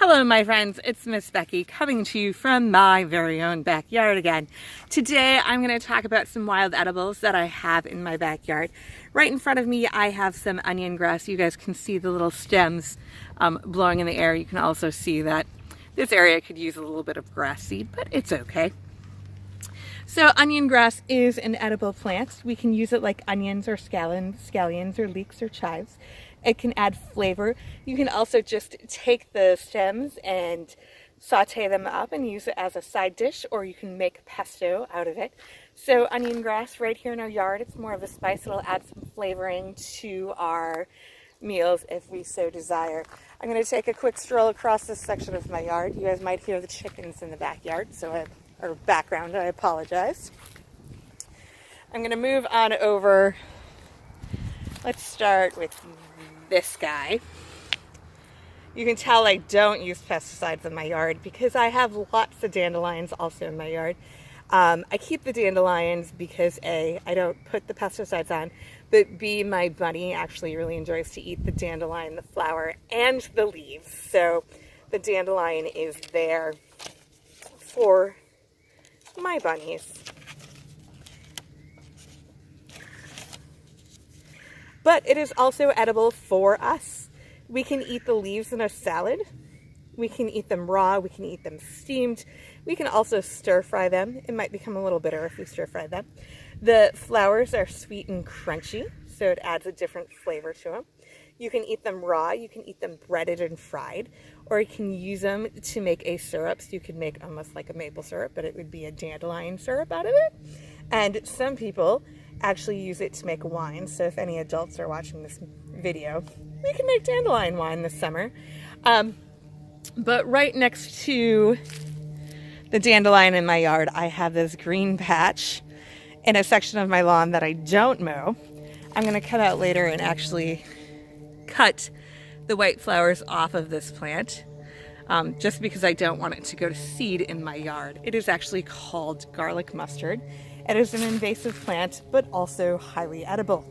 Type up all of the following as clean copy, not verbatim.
Hello my friends, it's Miss Becky coming to you from my very own backyard again. Today I'm going to talk about some wild edibles that I have in my backyard. Right in front of me I have some onion grass. You guys can see the little stems blowing in the air. You can also see that this area could use a little bit of grass seed, but it's okay. So onion grass is an edible plant. We can use it like onions or scallions or leeks or chives. It can add flavor. You can also just take the stems and saute them up and use it as a side dish, or you can make pesto out of it. So onion grass right here in our yard, it's more of a spice. It'll add some flavoring to our meals if we so desire. I'm going to take a quick stroll across this section of my yard. You guys might hear the chickens in the backyard, or background, I apologize. I'm going to move on over. Let's start with this guy. You can tell I don't use pesticides in my yard because I have lots of dandelions also in my yard. I keep the dandelions because A, I don't put the pesticides on, but B, my bunny actually really enjoys to eat the dandelion, the flower, and the leaves. So the dandelion is there for my bunnies. But it is also edible for us. We can eat the leaves in a salad. We can eat them raw. We can eat them steamed. We can also stir fry them. It might become a little bitter if we stir fry them. The flowers are sweet and crunchy, so it adds a different flavor to them. You can eat them raw. You can eat them breaded and fried, or you can use them to make a syrup. So you could make almost like a maple syrup, but it would be a dandelion syrup out of it. And some people actually use it to make wine. So if any adults are watching this video, we can make dandelion wine this summer. But right next to the dandelion in my yard, I have this green patch in a section of my lawn that I don't mow. I'm going to cut out later and actually cut the white flowers off of this plant, just because I don't want it to go to seed in my yard. It is actually called garlic mustard. It is an invasive plant, but also highly edible.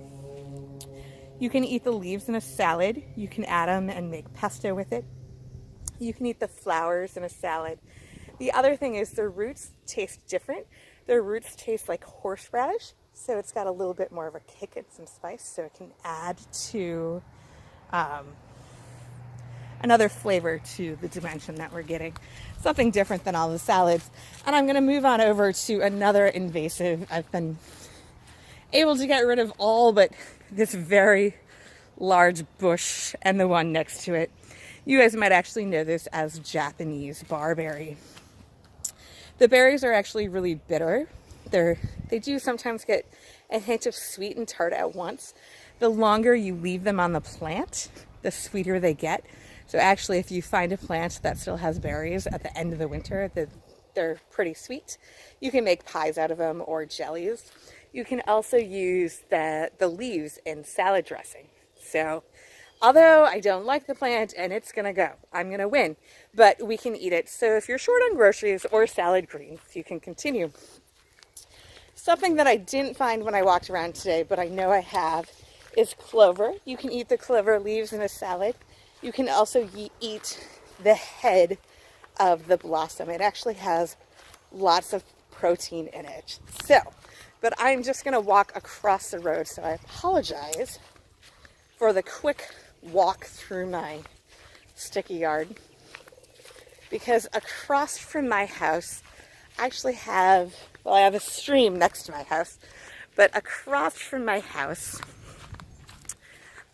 You can eat the leaves in a salad. You can add them and make pesto with it. You can eat the flowers in a salad. The other thing is their roots taste different. Their roots taste like horseradish, so it's got a little bit more of a kick and some spice, so it can add to another flavor to the dimension that we're getting. Something different than all the salads. And I'm going to move on over to another invasive. I've been able to get rid of all but this very large bush and the one next to it. You guys might actually know this as Japanese barberry. The berries are actually really bitter. They do sometimes get a hint of sweet and tart at once. The longer you leave them on the plant, the sweeter they get. So actually, if you find a plant that still has berries at the end of the winter, they're pretty sweet. You can make pies out of them or jellies. You can also use the leaves in salad dressing. So although I don't like the plant and it's going to go, I'm going to win, but we can eat it. So if you're short on groceries or salad greens, you can continue. Something that I didn't find when I walked around today, but I know I have, is clover. You can eat the clover leaves in a salad. You can also eat the head of the blossom. It actually has lots of protein in it. But I'm just going to walk across the road, so I apologize for the quick walk through my sticky yard. Because across from my house, I actually have, I have a stream next to my house, but across from my house,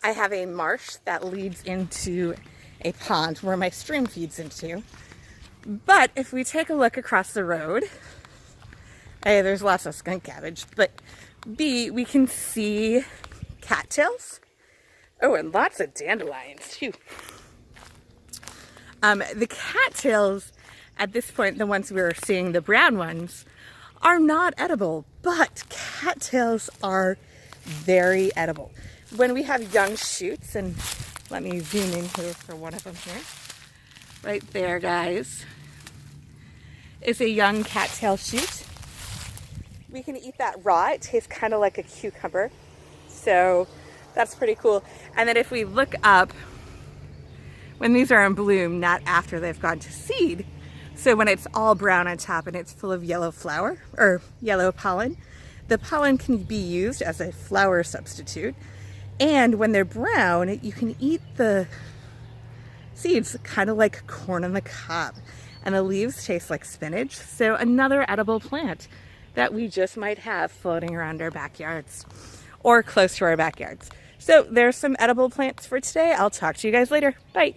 I have a marsh that leads into a pond where my stream feeds into. But if we take a look across the road, A, there's lots of skunk cabbage, but B, we can see cattails. Oh, and lots of dandelions too. The cattails, at this point, the ones we were seeing, the brown ones, are not edible, but cattails are very edible. When we have young shoots, and let me zoom in here for one of them here. Right there, guys, is a young cattail shoot. We can eat that raw. It tastes kind of like a cucumber. So that's pretty cool. And then if we look up when these are in bloom, not after they've gone to seed. So when it's all brown on top and it's full of yellow flower or yellow pollen, the pollen can be used as a flower substitute. And when they're brown, you can eat the seeds kind of like corn on the cob. And the leaves taste like spinach. So another edible plant that we just might have floating around our backyards or close to our backyards. So there's some edible plants for today. I'll talk to you guys later. Bye.